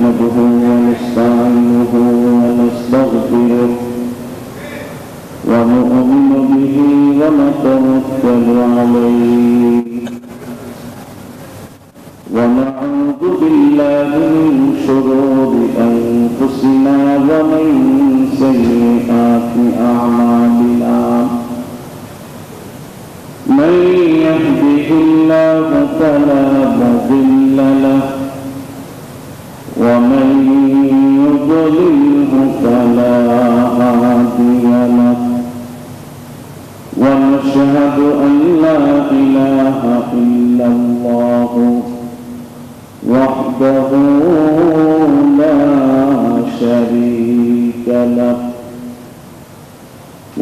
نحمده ونستعينه ونستغفره ونؤمن به ونتوكل عليه ونعوذ بالله من شرور أنفسنا ومن سيئات أعمالنا من يهده الله فلا مضل له ومن يضلله فلا هادي له ونشهد أن لا إله إلا الله وحده لا شريك له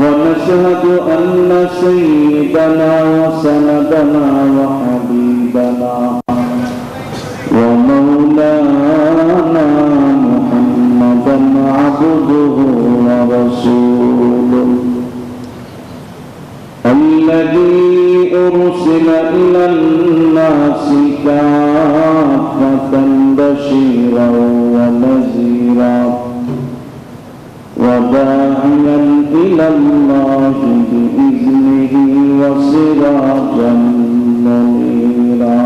ونشهد أن سيدنا وسندنا وحبيبنا ومولانا محمدا عبده ورسوله الذي أرسل إلى الناس كافة بشيرا ونذيرا وداعيا إلى الله بإذنه وسراجا منيرا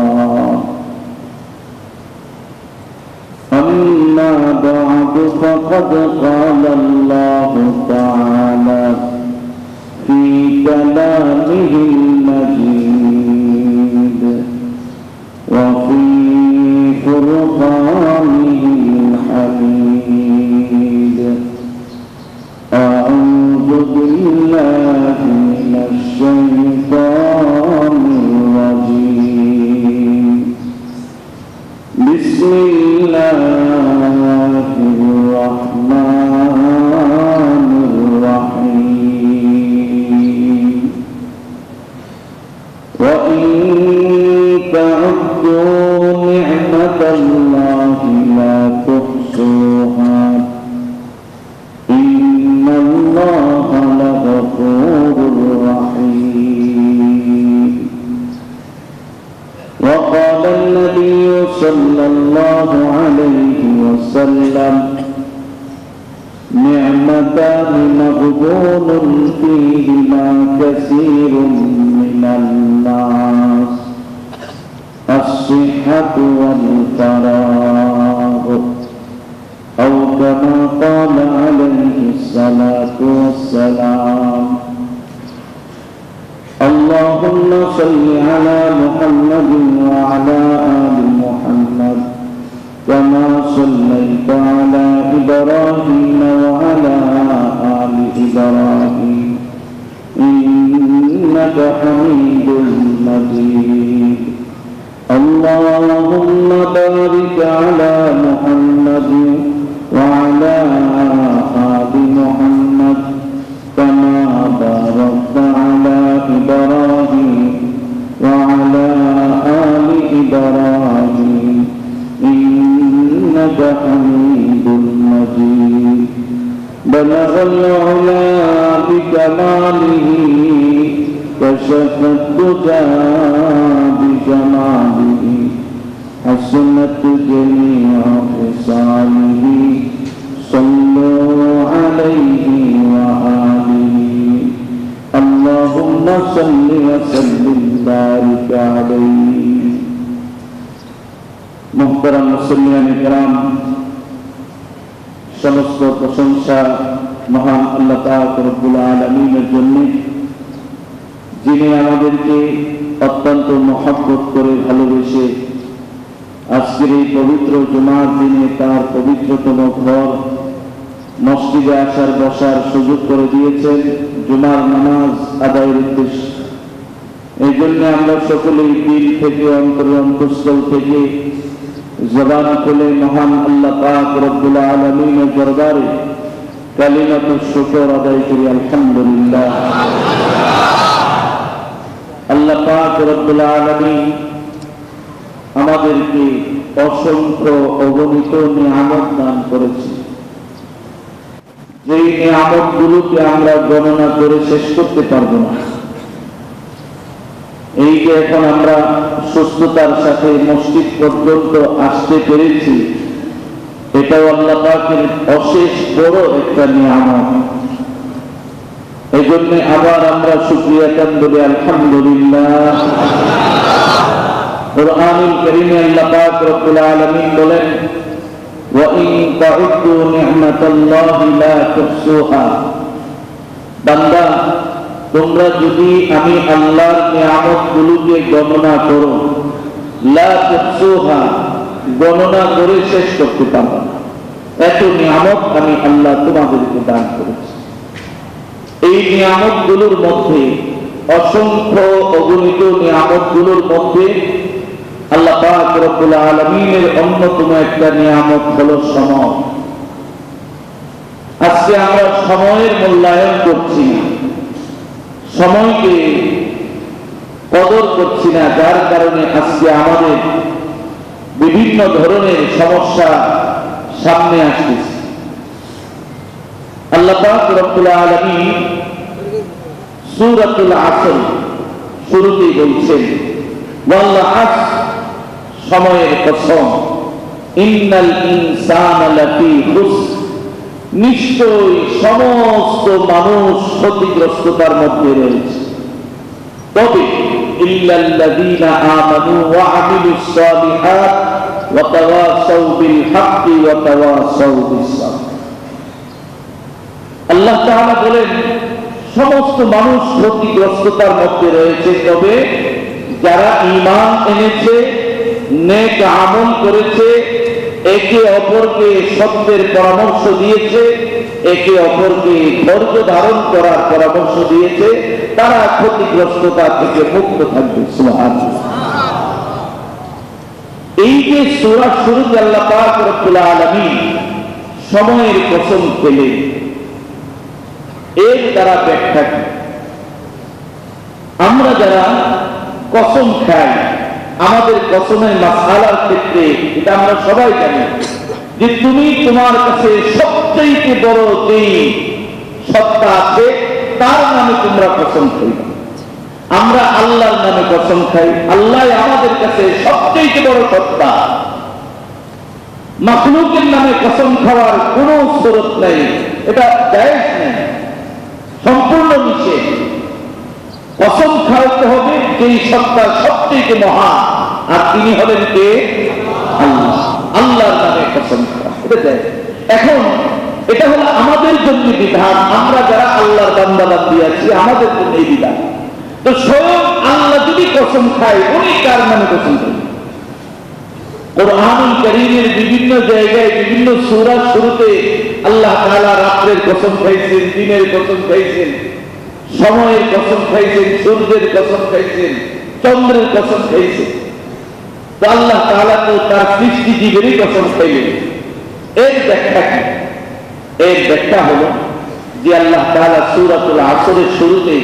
أما بعد فقد قال الله تعالى في كلامه المجيد وفي فرقانه الحميد أعوذ بالله من الشيطان الرجيم بسم الله الرحمن الرحيم وإن تعدوا نعمة الله لا تحصوها إن الله لغفور رحيم وقال النبي صلى الله عليه وسلم نعمتان مغبون فيهما كثير من الناس الصحة والفراغ أو كما قال عليه الصلاة والسلام اللهم صل على محمد وعلى آل محمد كما صليت على إبراهيم وعلى آل إبراهيم إنك حميد مجيد اللهم بارك على محمد وعلى آل محمد كما باركت على إبراهيم وعلى آل إبراهيم إنك حميد مجيد بلغ العلا بكماله كشف الدجى بجماله حسنت جميع خصاله صلوا عليه وآله اللهم صل وسلم بارك عليه محترم মুসলিয়ান کرام সমস্ত প্রশংসা মহান আল্লাহ পাক রব্বুল আলামিনের জন্য যিনি আমাদেরকে অত্যন্ত মহব্বত করে ভালোবেসে আজকের এই পবিত্র জুমার দিনে তার পবিত্রতম ঘর মসজিদে আসার বসার সুযোগ করে দিয়েছেন জুমার নামাজ আদায়ের উদ্দেশ্যে। এই জন্য আমরা সকলেই দিল থেকে অন্তরস্থল থেকে জবান খুলে মহান আল্লাহ পাক রব্বুল আলামিনের দরবারে কালিমাতুশ শুকর আদায় করি আলহামদুলিল্লাহ। আল্লাহ পাক রব্বুল আলামিন আমাদেরকে অসংখ্য অগণিত নিয়ামত দান করেছে, যেই নিয়ামতগুলোকে আমরা গণনা করে শেষ করতে পারবো না। এই যে এখন আমরা সুস্থতার সাথে মসজিদ পর্যন্ত আসতে পেরেছি, এটাও আল্লাহ পাকের অশেষ বড় একটা নিয়ামত। এই জন্য আবার আমরা শুকরিয়া বলি আলহামদুলিল্লাহ। কুরআনুল কারীমে আল্লাহ পাক রব্বুল আলামিন বলেন, ওয়া ইন তাউদ্দু নি'মাতাল্লাহি লা তুহসুহা। বান্দা, তোমরা যদি আমি আল্লাহর নিয়ামতগুলোকে গণনা করো, লা তুহসুহা, গণনা করে শেষ করতে পারবে না। এত নিয়ামত আমি আল্লাহ তোমাদেরকে দান করেছি। এই নিয়ামতগুলোর মধ্যে, অসংখ্য অগণিত নিয়ামতগুলোর মধ্যে আল্লাহ পাক রব্বুল আলামিনের অন্যতম একটা নিয়ামত হলো সময়। আজকে আমরা সময়ের মূল্যায়ন করছি না, সময়কে কদর করছি না, যার কারণে আজকে আমাদের বিভিন্ন ধরনের সমস্যা সামনে আসতেছে। আল্লাহ পাক রব্বুল আলামিন সূরাতুল আসর শুরুতেই বলছেন, ওয়াল আসর, সময়ের কসম, ইন্নাল ইনসানা লাফি খুসর, নিশ্চয়ই সমস্ত মানুষ ক্ষতিগ্রস্ততার মধ্যে রয়েছে। তবে ইল্লাল্লাযীনা আমানু ওয়া আমিলুস সালিহাত ওয়া তাওয়াসাউ বিল হাক্কি ওয়া তাওয়াসাউ বিস সাবর। আল্লাহ তাআলা বলেন, সমস্ত মানুষ ক্ষতিগ্রস্ততার মধ্যে রয়েছে, তবে যারা ঈমান এনেছে, নেক আমল করেছে, একে অপরকে সত্যের পরামর্শ দিয়েছে, একে অপরকে ধৈর্য ধারণ করার পরামর্শ দিয়েছে, তারা ক্ষতিগ্রস্ততা থেকে মুক্ত থাকবে। সুবহানাল্লাহ। এই যে সূরা শুরুতে আল্লাহ পাক রব্বুল আলামিন সময়ের কসম পেলেন, এর দ্বারা ব্যাখ্যা কি? আমরা যারা কসম খাই, আমাদের কসমের মাসআলার ক্ষেত্রে এটা আমরা সবাই জানি যে তুমি তোমার কাছে সবচেয়ে বড় যেই সত্তা আছে তার নামে তোমরা কসম খাই। আমরা আল্লাহর নামে কসম খাই, আল্লাহ আমাদের কাছে সবচেয়ে বড় সত্তা। মাখলুকের নামে কসম খাওয়ার কোনো সুরত নেই, এটা জায়েজ নেই, সম্পূর্ণ নিষেধ। কসম খাওয়াতে হবে যেই সত্তা সবচেয়ে মহান, আর তিনি হলেন কে? আল্লাহ। আল্লাহর নামে কসম খাওয়া, এটা জায়েজ। এখন এটা হলো আমাদের জন্য বিধান, আমরা যারা আল্লাহর বান্দা বান্দী আছি আমাদের জন্য এই বিধান। তো স্বয়ং আল্লাহ যদি কসম খায়, উনি কার নামে কসম খায়? কুরআনুল কারীমের বিভিন্ন জায়গায় বিভিন্ন সূরার শুরুতে আল্লাহ তাআলা রাতের কসম খাইছেন, দিনের কসম খাইছেন, সময়ের কসম খাইছেন, সূর্যের কসম খাইছেন, চন্দ্রের কসম খাইছেন। তো আল্লাহ তাআলা তো তার সৃষ্টিজীবেরই কসম খাইলেন। এর ব্যাখ্যা কি? এর ব্যাখ্যা হলো যে আল্লাহ তাআলা সূরাতুল আসরের শুরুতে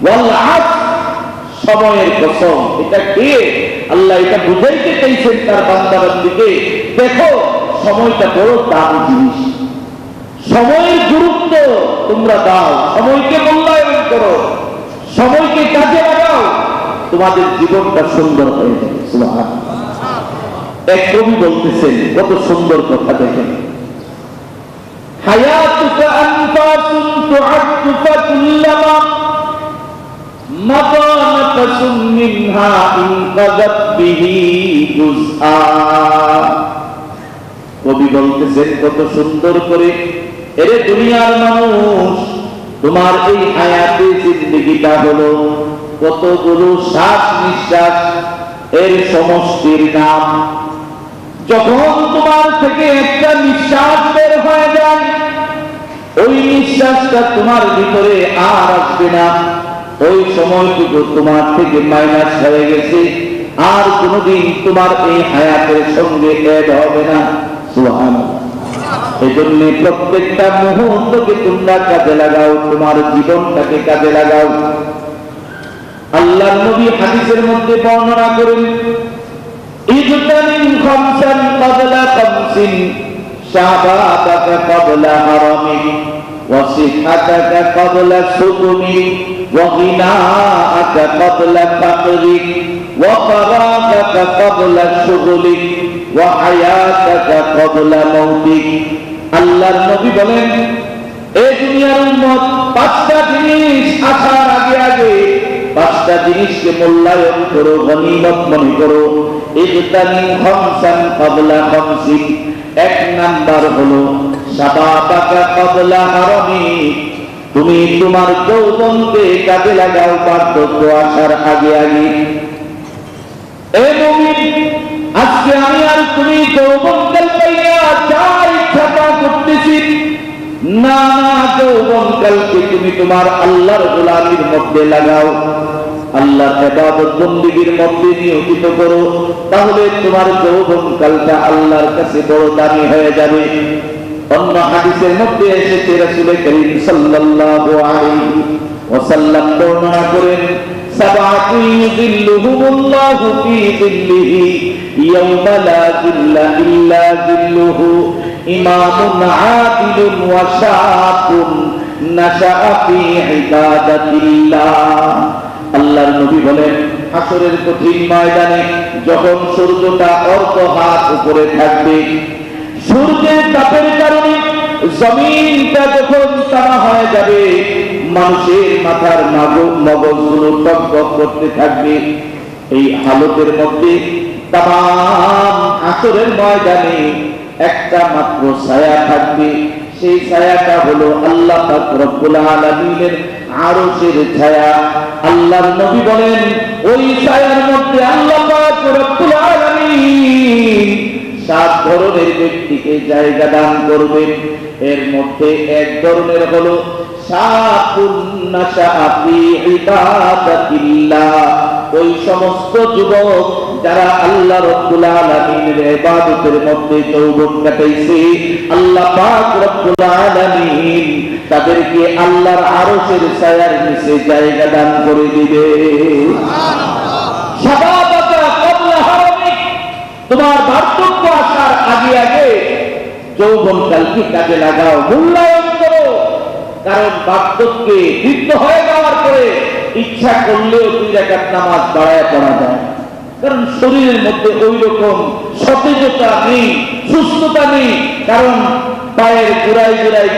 ওয়াল আসর, সময়ের কসম, এটা কে? আল্লাহ এটা বুঝাইতে চাইছেন তার বান্দা বান্দীকে, দেখো সময়টা বড় দামি জিনিস, সময়ের গুরুত্ব তোমরা দাও, সময়কে মূল্যায়ন করো, সময়কে কাজে লাগাও, তোমাদের জীবনটা সুন্দর হয়ে যাবে। সুবহানাল্লাহ। এক কবি বলতেছেন, কত সুন্দর কথা দেখেন, হায়াতুকা আনফাসুন তুআদ্দু ফাকুল্লামা মাদা নাফসুন মিনহা ইনকাযাত বিহি জুজআ। কবি বলতেছেন কত সুন্দর করে, এরে দুনিয়ার মানুষ, তোমার এই হায়াতে জিন্দেগিটা হলো কতগুলো শ্বাস নিঃশ্বাস, এর সমষ্টির নাম। যখন তোমার থেকে একটা নিঃশ্বাস বের হয়ে যায়, ওই নিঃশ্বাসটা তোমার ভিতরে আর আসবে না, ওই সময়টুকু তোমার থেকে মাইনাস হয়ে গেছে, আর কোনোদিন তোমার এই হায়াতের সঙ্গে এড হবে না। সুবহানাল্লাহ। এই জন্য প্রত্যেকটা মুহূর্তকে তোমরা কাজে লাগাও, তোমার জীবনটাকে কাজে লাগাও। আল্লাহর নবী হাদিসের মধ্যে বর্ণনা করেন, ইজতানিম খামসান ক্বাবলা খামসিন, শাবাবাকা ক্বাবলা হারামিক, ওয়া সিহহাতাকা ক্বাবলা সুকুমিক, ওয়া গিনাআকা ক্বাবলা ফাকরিক, ওয়া ফারাগাকা ক্বাবলা শুগলিক, ওয়া হায়াতাকা ক্বাবলা মাউতিক। আল্লাহর নবী বলেন, এই দুনিয়ার উম্মত পাঁচটা জিনিস আসার আগে আগে পাঁচটা জিনিসকে মূল্যায়ন করো, গনিমত মনে করো। ইগতানিম খামসান ক্বাবলা খামসিন। এক নাম্বার হলো শাবাবাকা ক্বাবলা হারামি। তুমি তোমার যৌবনকে কাজে লাগাও বার্ধক্য আসার আগে আগে। এ মুমিন, আজকে আমি আর তুমি যৌবনকাল পাইয়া যা ইচ্ছা তা করতেছি না, যৌবনকালকে তুমি তোমার আল্লাহর গোলামির মধ্যে লাগাও, আল্লাহর ইবাদত বন্দেগীর মধ্যে নিয়োজিত করো। তাহলে তোমার যৌবনকালটা আল্লাহর কাছে বড় দামি হয়ে যাবে। অন্য হাদিসের মধ্যে এসেছে রাসূল করিম সাল্লাল্লাহু আলাইহি ওয়াসাল্লাম বর্ণনা করেন, সাবাতু ইযিল্লুহুমুল্লাহু ফি যিল্লিহি ইয়াওমা লা যিল্লা ইল্লা যিল্লুহু, ইমামুন আদিলুন ওয়া শাআবুন নাশাআ ফি ইবাদাতিল্লাহ। আল্লাহর নবী বলেন, হাসরের কঠিন ময়দানে যখন সূর্যটা অর্ধ হাত উপরে থাকবে, সূর্যের তাপের কারণে জমিনটা যখন তামা হয়ে যাবে, মানুষের মাথার মগজগুলো টকবক করতে থাকবে, এই হালতের মধ্যে তামাম হাসরের ময়দানে একটা মাত্র ছায়া থাকবে। সেই ছায়াটা হলো আল্লাহ পাক রব্বুল আলামিনের আরশের ছায়া। আল্লাহর নবী বলেন, ওই ছায়ার মধ্যে আল্লাহ পাক রব্বুল আলামিন 7 ধরনের ব্যক্তিকে জায়গা দান করবেন। এর মধ্যে এক ধরনের হলো শাআবুন নাশাআ ফি ইবাদাতিল্লাহ। ওই সমস্ত যুবক যারা আল্লাহ রাব্বুল আলামিনের ইবাদতের মধ্যে যৌবন কাটাইছে, আল্লাহ পাক রব্বুল আলামিন তাদেরকে আল্লাহর আরশের ছায়ার নিচে জায়গা দান করে দিবে। শাবাবাকা ক্বাবলা হারামিক। তোমার বার্ধক্য আসার আগে আগে যৌবনকালকে কাজে লাগাও, মূল্যায়ন করো। কারণ বার্ধক্যে বৃদ্ধ হয়ে যাওয়ার পরে ইচ্ছা করলেও 2 রাকাত নামাজ বাড়ায় পড়া যায়, কারণ শরীরের মধ্যে ওই রকম সতেজতা নেই, সুস্থতা নেই। কারণ পায়ের জোড়ায় জোড়ায়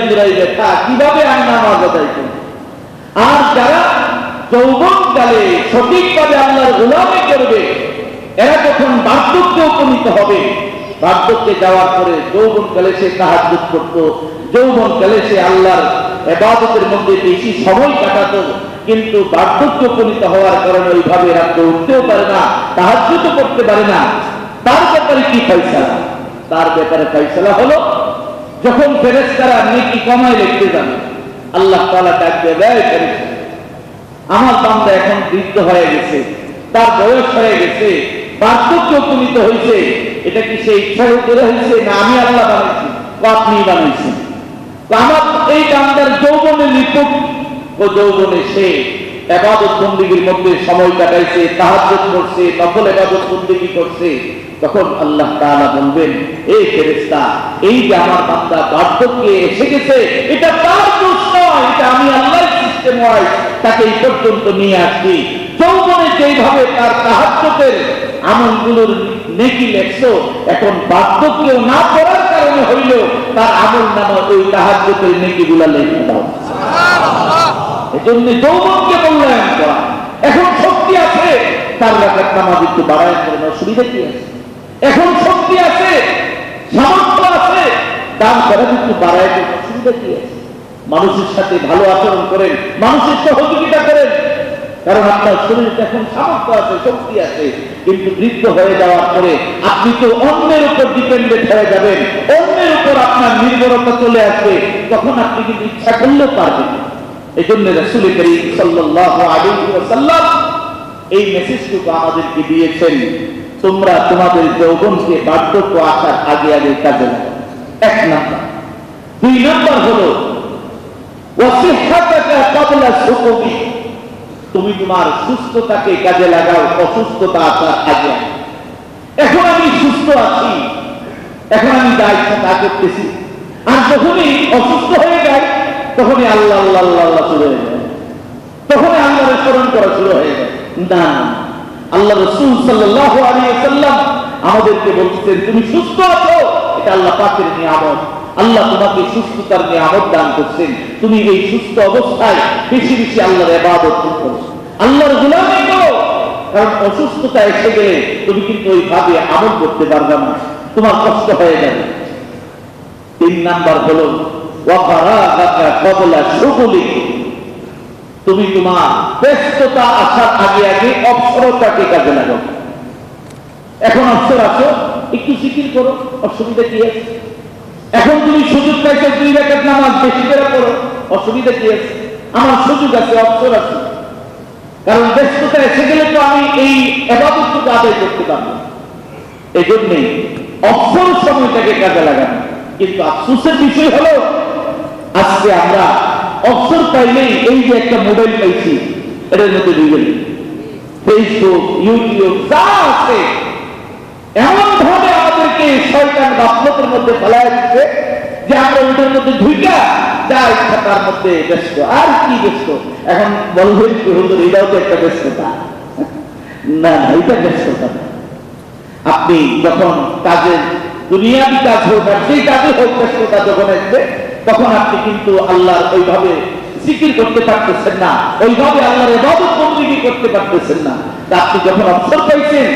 জোড়ায় ব্যথা, কিভাবে আমি নামাজ আদায় করি? আর যারা যৌবনকালে সঠিকভাবে আল্লাহর গোলামি করবে, এরা যখন বার্ধক্যে উপনীত হবে, বার্ধক্যে যাওয়ার পরে যৌবনকালে সে তাহাজ্জুদ করত, যৌবনকালে সে আল্লাহর ইবাদতের মধ্যে বেশি সময় কাটাতো, কিন্তু বার্ধক্য উপনীত হওয়ার কারণে ওইভাবে রাত্রে উঠতেও পারে না, তাহাজ্জুদও করতে পারে না। তার ব্যাপারে কি ফয়সালা? তার ব্যাপারে ফয়সালা হলো, যখন ফেরেশতারা নেকি কমায় লিখতে যাবে, আল্লাহ তাআলা ডাক দিয়ে বলে, ফেরেশতা, আমার বান্দা এখন বৃদ্ধ হয়ে গেছে, তার বয়স হয়ে গেছে, বার্ধক্য উপনীত হয়েছে, এটা কি সে ইচ্ছা করে হয়েছে না আমি আল্লাহ বানাইছি? আপনি বানাইছেন। আমার এই বান্দার যৌবনের রিপোর্ট, ও যৌবনে সে ইবাদত বন্দেগীর মধ্যে সময় কাটাইছে, তাহাজ্জুদ করছে, নফল ইবাদত বন্দেগী করছে। তখন আল্লাহ তাআলা বলবেন, এই ফেরেশতা, এই যে আমার বান্দা বার্ধক্যে এসে গেছে, এটা তার দোষ নয়, এটা আমি আল্লাহর সিস্টেম হয় তাকে এই পর্যন্ত নিয়ে আসছি। যৌবনে যেইভাবে তার তাহাজ্জুদের আমলগুলোর নেকি লেখছো, এখন বার্ধক্যেও না পড়ার কারণে হইল তার আমল নামা ওই তাহাজ্জুদের নেকিগুলা লেখা দাও। এজন্য যৌবনকে মূল্যায়ন করা। এখন শক্তি আছে, 4 রাকাত নামাজ একটু বাড়ায় করেন, অসুবিধা কি আছে? এখন শক্তি আছে, সামর্থ্য আছে, দান করা একটু বাড়ায় করেন, অসুবিধা কি আছে? মানুষের সাথে ভালো আচরণ করেন, মানুষের সহযোগিতা করেন, কারণ আপনার শরীরে এখন সামর্থ্য আছে, শক্তি আছে। কিন্তু বৃদ্ধ হয়ে যাওয়ার পরে আপনি তো অন্যের উপর ডিপেন্ডেন্ট হয়ে যাবেন, অন্যের উপর আপনার নির্ভরতা চলে আসবে, তখন আপনি কিন্তু ইচ্ছা করলেও পারবেন না। এই জন্য রাসূল করিম সাল্লাল্লাহু আলাইহি ওয়াসাল্লাম এই মেসেজটুকু আমাদেরকে দিয়েছেন, তোমরা তোমাদের যৌবনকে বার্ধক্য আসার আগে আগে কাজে লাগাও। 1 নাম্বার। 2 নাম্বার হলো ওয়াসিহাতাকা ক্বাবলা সুকুমি। তুমি তোমার সুস্থতাকে কাজে লাগাও অসুস্থতা আসার আগে। এখন আমি সুস্থ আছি, এখন আমি যা ইচ্ছা তা করতেছি, আর যখনই অসুস্থ হয়ে যায় তখনই আল্লাহ আল্লাহ আল্লাহ আল্লাহ শুরু হয়ে যায়, তখনই আল্লাহর স্মরণ করা শুরু হয়ে যায়। না, আল্লাহ রাসূল সাল্লাল্লাহু আলাইহি ওয়াসাল্লাম আমাদেরকে বলছেন তুমি সুস্থ আছো, এটা আল্লাহ পাকের নিয়ামত। আল্লাহ তোমাকে সুস্থতার নিয়ামত দান করছেন, তুমি এই সুস্থ অবস্থায় বেশি বেশি আল্লাহর ইবাদত করো, আল্লাহর গোলামি করো। কারণ অসুস্থতা এসে গেলে তুমি কিন্তু ওইভাবে আমল করতে পারবে না, তোমার কষ্ট হয়ে যাবে। 3 নাম্বার হলো ওয়াফারাগাকা ক্বাবলা শুগুলিক, তুমি তোমার ব্যস্ততা আসার আগে আগে অবসরতাকে কাজে লাগাও। এখন অবসর আছো, একটু জিকির করো, অসুবিধা কি আছে? এখন তুমি সুযোগ পাইছো 2 রাকাত নামাজ বেশি করে পড়ো, অসুবিধা কি আছে? আমার সুযোগ আছে, অবসর আছে। কারণ ব্যস্ততা এসে গেলে তো আমি এই ইবাদতটুকু আদায় করতে পারবো। এই জন্যই অবসর সময়টাকে কাজে লাগানো। কিন্তু আফসোসের বিষয় হলো আজকে আমরা অবসর পাইলেই এই যে একটা মোবাইল পাইছি এটার মধ্যে ঢুকে গেলি, ফেসবুক, ইউটিউব যা আছে এমন ভাবে আমাদেরকে শয়তান গাফলতের মধ্যে ফেলায় দিচ্ছে যে আমরা ওটার মধ্যে ঢুকা যা ইচ্ছা তার মধ্যে ব্যস্ত। আর কি ব্যস্ত? এখন বলবেন কি হুজুর এটাও তো একটা ব্যস্ততা। না, এটা ব্যস্ততা না। আপনি যখন কাজের দুনিয়াবি কাজ হোক আর সেই কাজে হোক ব্যস্ততা যখন আসবে, তখন আপনি কিন্তু আল্লাহর ওইভাবে জিকির করতে পারতেছেন না, ওইভাবে আল্লাহর ইবাদত বন্দেগী করতে পারতেছেন না। তা আপনি যখন অবসর পাইছেন,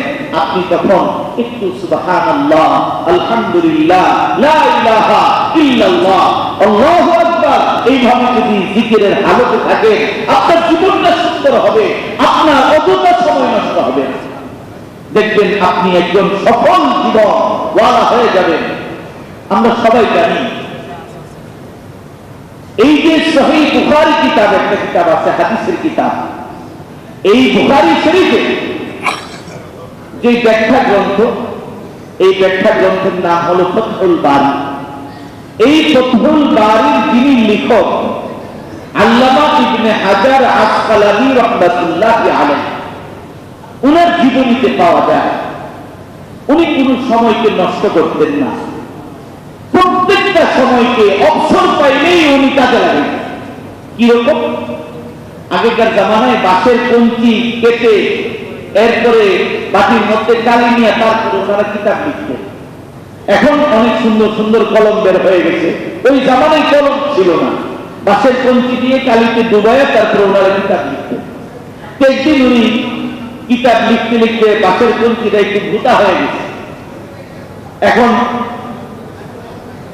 আপনি তখন একটু সুবহানাল্লাহ, আলহামদুলিল্লাহ, লা ইলাহা ইল্লাল্লাহ, আল্লাহু আকবার, এইভাবে যদি জিকিরের হালতে থাকেন, আপনার জীবনটা সুন্দর হবে, আপনার অযথা সময় নষ্ট হবে না। দেখবেন আপনি একজন সফল জীবন ওয়ালা হয়ে যাবেন। আমরা সবাই জানি এই যে সহিহ বুখারী কিতাব, একটা কিতাব আছে হাদিসের কিতাব, এই বুখারী শরীফে যে ব্যাখ্যা গ্রন্থ, এই ব্যাখ্যা গ্রন্থের নাম হলো ফাতহুল বারী। এই ফাতহুল বারীর যিনি লেখক আল্লামা ইবনে হাজার আসকালানী রাহমাতুল্লাহি আলাইহি, উনার জীবনীতে পাওয়া যায় উনি কোন সময়কে নষ্ট করতেন না, প্রত্যেকটা সময়কে অবসর পাইলেই উনি কাজে লাগাতেন। কিরকম? আগেকার জামানায় বাঁশের কঞ্চি কেটে এরপরে বাটির মধ্যে কালি নিয়ে তারপরে ওনারা কিতাব লিখতেন। এখন অনেক সুন্দর সুন্দর কলম বের হয়ে গেছে, ওই জামানায় কলম ছিল না, বাঁশের কঞ্চি দিয়ে কালিতে ডুবাইয়া তারপরে ওনারা কিতাব লিখতেন। একদিন উনি কিতাব লিখতে লিখতে বাঁশের কঞ্চিটা একটু ভূতা হয়ে গেছে, এখন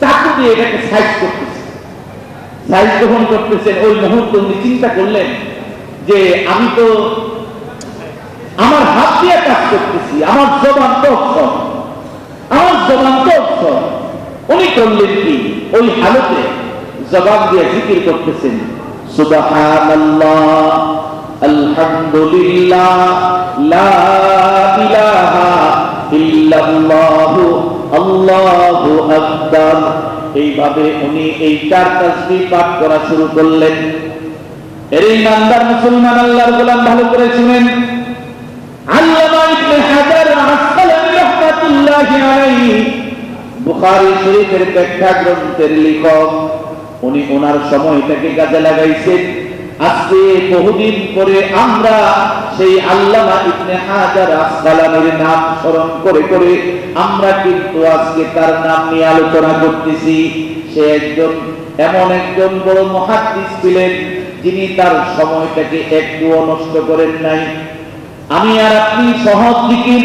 চাকু দিয়ে এটাকে সাইজ করতেছে। সাইজ যখন করতেছেন, ওই মুহূর্তে উনি চিন্তা করলেন যে আমি তো আমার হাত দিয়ে কাজ করতেছি, আমার জবান তো অক্ষর, আমার জবান তো অক্ষর। উনি করলেন কি, ওই হালতে জবান দিয়ে জিকির করতেছেন, সুবহানাল্লাহ, আলহামদুলিল্লাহ, লা ইলাহা ইল্লাল্লাহ, আল্লাহু আকবার। এইভাবে উনি এই 4 তাসবিহ পাঠ করা শুরু করলেন। এর ইমানদার মুসলমান আল্লাহর গোলাম ভালো করে শুনেন, আল্লামা ইবনে হাজার আসকালানী রাহমাতুল্লাহি আলাইহি বুখারী শরীফের ব্যাখ্যা গ্রন্থের লেখক, উনি ওনার সময়টাকে কাজে লাগাইছেন। আজকে বহুদিন পরে আমরা সেই আল্লামা ইবনে হাজার আসকালানীর নাম স্মরণ করে করে আমরা কিন্তু আজকে তার নাম নিয়ে আলোচনা করতেছি। সে একজন এমন একজন বড় মুহাদ্দিস ছিলেন যিনি তার সময়টাকে একটুও নষ্ট করেন নাই। আমি আর আপনি সহজ জিকির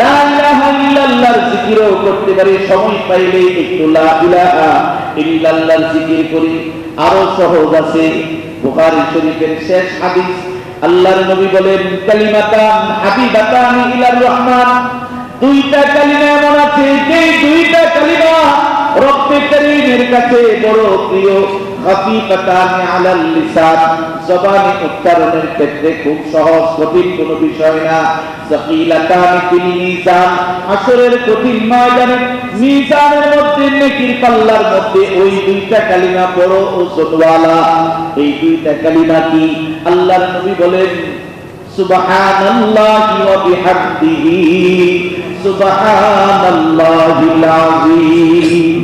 লা ইলাহা ইল্লাল্লাহর জিকিরও করতে পারি, সময় পাইলে একটু লা ইলাহা ইল্লাল্লাহর জিকির করি। আরো সহজ আছে, বুখারী শরীফের শেষ হাদিস, আল্লাহর নবী বলেন, কালিমাতান হাবিবাতান ইলার রহমান, 2টা কালিমা এমন আছে যে 2টা কালিমা রব্বে কারীমের কাছে বড় প্রিয়, খাফিফাতান আলাল লিসান, জবানে উচ্চারণের ক্ষেত্রে খুব সহজ, কঠিন কোনো বিষয় না। সাকিলাতান ফিল মিজান, হাসরের কঠিন ময়দানে মিজানের মধ্যে নেকির পাল্লার মধ্যে ওই 2টা কালিমা বড় ওজনওয়ালা। এই 2টা কালিমা কি? আল্লাহর নবী বলেন, সুবহানাল্লাহি ওয়া বিহামদিহি, সুবহানাল্লাহিল আযীম,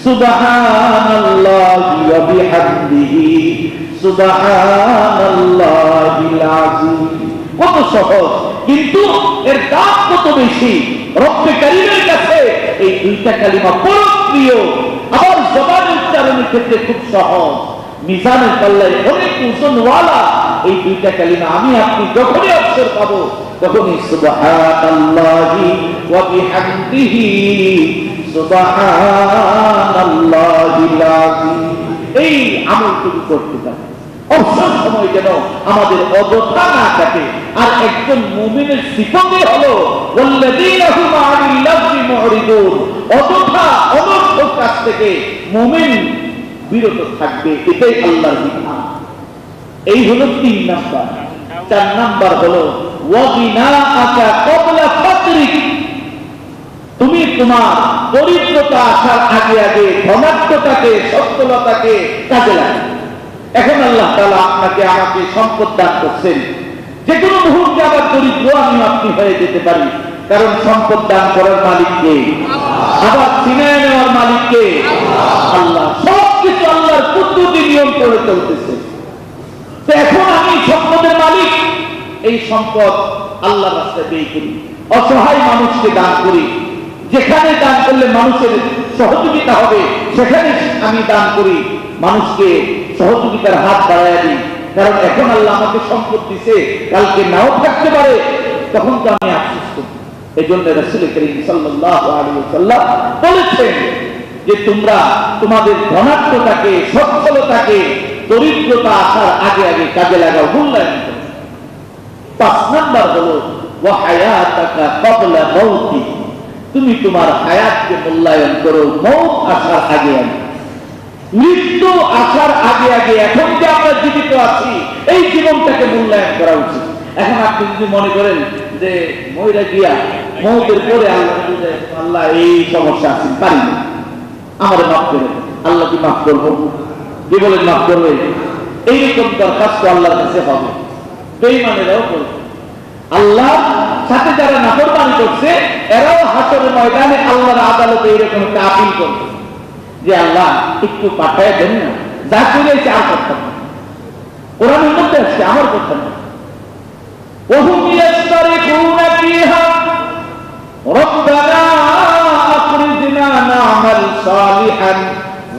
সুবহানাল্লাহি ওয়া বিহামদিহি, সুবহানাল্লাহিল আযীম। কত সহজ, কিন্তু এর দাম কত বেশি। রব্বে কারীম দুইটা কালিমা বড় প্রিয়, আবার জবানের উচ্চারণের ক্ষেত্রে খুব সহজ, মিজানের পাল্লায় অনেক ওজনওয়ালা। এই দুইটা কালিমা আমি আপনি যখনই অবসর পাবো তখনই সুবহানাল্লাহি ওয়া বিহামদিহি সুবহানাল্লাহিল আযীম এই আমলটুকু করতে পারি। অবসর সময় যেন আমাদের অযথা না কাটে। আর একজন মুমিনের সিফাতই হলো ওয়াল্লাযীনা হুম আনিল লাগবি মুরিদুন, অযথা অনর্থক কাজ থেকে মুমিন বিরত থাকবে, এটাই আল্লাহর বিধান। এই হলো 3 নাম্বার। 4 নাম্বার হলো ওয়াবিনাআকা ক্বাবলা ফাকরিক, তুমি তোমার দরিদ্রতা আসার আগে আগে ধনাত্মতাকে, সচ্ছলতাকে কাজে লাগাও। এখন আল্লাহ তাআলা আপনাকে আমাকে সম্পদ দান করছেন, যে কোনো মুহূর্তে আবার দরিদ্র আমি আপনি হয়ে যেতে পারি, কারণ সম্পদ দান করার মালিক কে? আবার ছিনিয়ে নেওয়ার মালিক কে? আল্লাহ। সবকিছু আল্লাহর কুদরতি নিয়ম করে চলতেছে। তো এখন আমি সম্পদের মালিক, এই সম্পদ আল্লাহর রাস্তায় ব্যয় করি, অসহায় মানুষকে দান করি। যেখানে দান করলে মানুষের সহযোগিতা হবে সেখানে আমি দান করি, মানুষকে সহযোগিতার হাত বাড়াইয়া দিই। কারণ এখন আল্লাহ আমাকে সম্পদ দিছে, কালকে নাও থাকতে পারে, তখন তো আমি আফসোস করি। এই জন্য রাসূল করিম সাল্লাল্লাহু আলাইহি ওয়াসাল্লাম বলেছেন যে তোমরা তোমাদের ধনাত্মতাকে, সচ্ছলতাকে দরিদ্রতা আসার আগে আগে কাজে লাগাও, মূল্যায়ন করো। 5 নাম্বার হলো ওয়া হায়াতাকা ক্বাবলা মাউতি, তুমি তোমার হায়াতকে মূল্যায়ন করো মওত আসার আগে আগে, মৃত্যু আসার আগে আগে। এখন যে আমরা জীবিত আছি এই জীবনটাকে মূল্যায়ন করা উচিত। এখন আপনি যদি মনে করেন যে মইরা গিয়া মওতের পরে আল্লাহ এই সমস্যা আছে, পারি না, আমারে মাফ করে, আল্লাহ কি মাফ করবো? কি বলেন মাফ করবে? এইরকম দরখাস্ত আল্লাহর কাছে হবে, বেঈমানেরাও করবে। আল্লাহ সাথে যারা নাফরমানি করছে এরাও হাসরের ময়দানে আল্লাহর আদালতে এরকম একটা আপিল করবে যে আল্লাহ একটু পাঠায় দেন না, যা করেছে আর করতে না। কোরআনের মধ্যে আসছে, আমার কথা না। ওহুম ইয়াসতারিকুনা ফিহা রব্বানা আখরিজনা না'মাল সালিহান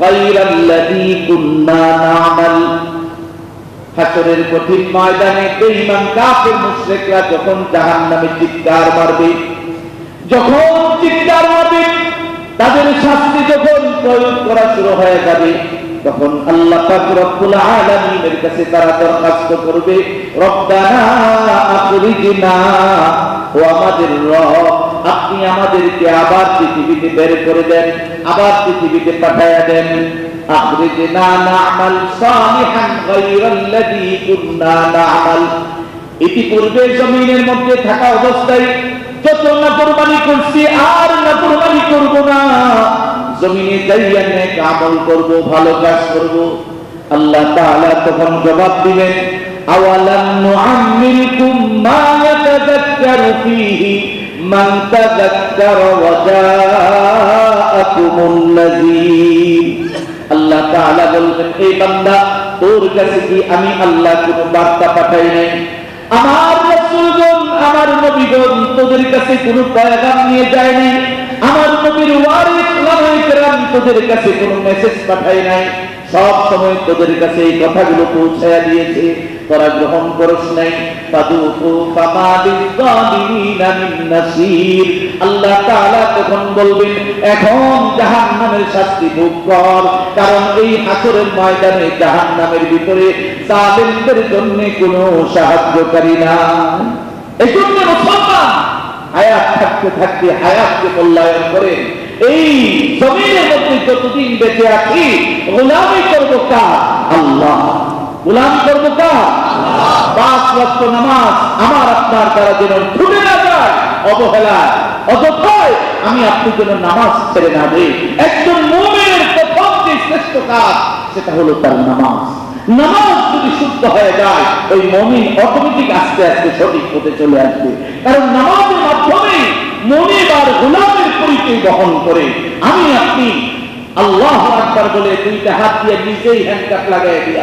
গায়রাল্লাযী কুন্না না'মাল। হাসরের কঠিন ময়দানে বেঈমান কাফের মুশরিকরা যখন জাহান্নামে চিৎকার মারবে, যখন চিৎকার মারবে, তাদের শাস্তি যখন প্রয়োগ করা শুরু হয়ে যাবে, তখন আল্লাহ পাক রব্বুল আলামিনের কাছে তারা দরখাস্ত করবে, রব্বানা আখরিজনা, ও আমাদের রব, আপনি আমাদেরকে আবার পৃথিবীতে বের করে দেন, আবার পৃথিবীতে পাঠায়া দেন। আখরিজনা না'মাল সালিহান গায়রাল্লাযী কুন্না না'মাল। ইতিপূর্বে জমিনের মধ্যে থাকা অবস্থায় যত নাফরমানি করছি আর নাফরমানি করব না, জমিনে যাইয়া নেক আমল করব, ভালো কাজ করব। আল্লাহ তাআলা তখন জবাব দিবেন, আওয়ালাম নুআম্মিরকুম মা ইয়াতাযাক্কারু ফীহি মান তাযাক্কারা ওয়া জাআকুমুন নাযীর। আল্লাহ তাআলা বলবেন, এই বান্দা, তোর কাছে কি আমি আল্লাহ কোনো বার্তা পাঠাই নাই? আমার রাসূলগণ, আমার নবীগণ তোদের কাছে কোনো পয়গাম নিয়ে যায় নাই? আমার নবীর ওয়ারিস উলামায়ে কেরাম তোদের কাছে কোনো মেসেজ পাঠায় নাই? সব সময় তোদের কাছে এই কথাগুলো পৌঁছায়া দিয়েছে, তোরা গ্রহণ করস নাই। ফাদুকু ফামা লিয-যালিমিনা মিন নাসীর। আল্লাহ তাআলা তখন বলবেন, এখন জাহান্নামের শাস্তি ভোগ কর, কারণ এই হাসরের ময়দানে জাহান্নামের ভিতরে জালিমদের জন্য কোনো সাহায্যকারী নাই। এজন্য মুসলমান হায়াত থাকতে থাকতে হায়াতকে মূল্যায়ন করে এই জমিনের মধ্যে যতদিন বেঁচে আছি গোলামি করবো কার? আল্লাহ। গোলামি করবো কার? আল্লাহ। 5 ওয়াক্ত নামাজ আমার আপনার দ্বারা যেন ছুটে না যায় অবহেলায়, অযথায় আমি আপনি যেন নামাজ ছেড়ে না দেই। একজন মুমিনের প্রথম যে শ্রেষ্ঠ কাজ সেটা হলো তার নামাজ। নামাজ যদি শুদ্ধ হয়ে যায় ওই মুমিন অটোমেটিক আস্তে আস্তে সঠিক পথে চলে আসবে, কারণ নামাজের মাধ্যমে মুমিন আর গোলামের পরিচয় বহন করে। আমি আপনি আল্লাহু আকবার বলে 2টা হাত দিয়ে নিজেই হ্যান্ডকাপ লাগাই দিই।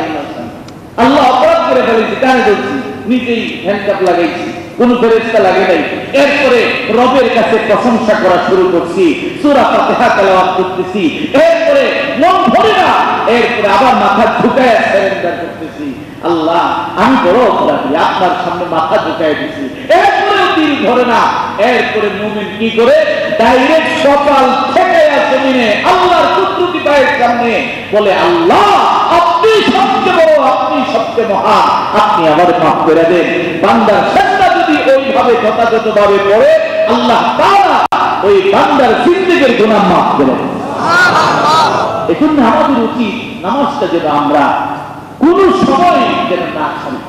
আল্লাহ অপরাধ করে ফেলেছি, কানে ধরছি, নিজেই হ্যান্ডকাপ লাগাইছি, কোন ফেরেশতা লাগে নাই। এরপরে রবের কাছে প্রশংসা করা শুরু করছি, সূরা ফাতিহা তেলাওয়াত করতেছি, এরপরে মন ভরে না, এরপরে আবার মাথা ঝুঁকায় সারেন্ডার করতেছি। আল্লাহ আমি বড় অপরাধী, আপনার সামনে মাথা ঝুঁকায় দিছি, এরপরেও দিল ধরে না। এরপরে মুমিন কি করে ডাইরেক্ট সকাল থেকে জমিনে আল্লাহর কুদরতি পায়ের সামনে বলে, আল্লাহ আপনি সবচেয়ে বড়, আপনি সবচেয়ে মহান, আপনি আমাদের মাফ করে দেন। বান্দার সেজদা যদি ওইভাবে যথাযথভাবে পড়ে, আল্লাহ তাআলা ওই বান্দার জিন্দেগীর গুনাহ মাফ করে দেন। এজন্য আমাদের উচিত নামাজটা যেন আমরা কোন সময় যেন না ছাড়ি,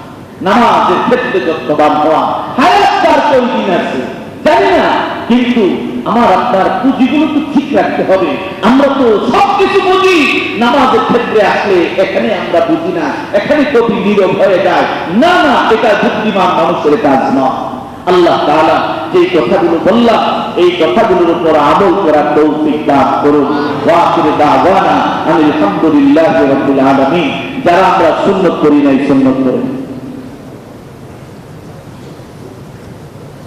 নামাজের ক্ষেত্রে যত্নবান হওয়া। হায়াত তার কয়দিন আছে জানি না, কিন্তু আমার আপনার পুঁজিগুলো তো ঠিক রাখতে হবে। আমরা তো সবকিছু বুঝি, নামাজের ক্ষেত্রে আসলে এখানে আমরা বুঝি না, এখানে কবি নীরব হয়ে যায়। না না, এটা বুদ্ধিমান মানুষের কাজ নয়। আল্লাহ তাআলা যে কথাগুলো বললাম, এই কথাগুলোর উপর আমল করার তৌফিক দান করুন। ওয়া আখিরু দাওয়ানা আলহামদুলিল্লাহি রাব্বিল আলামিন। যারা আমরা সুন্নাত করি নাই, সুন্নাত করুন।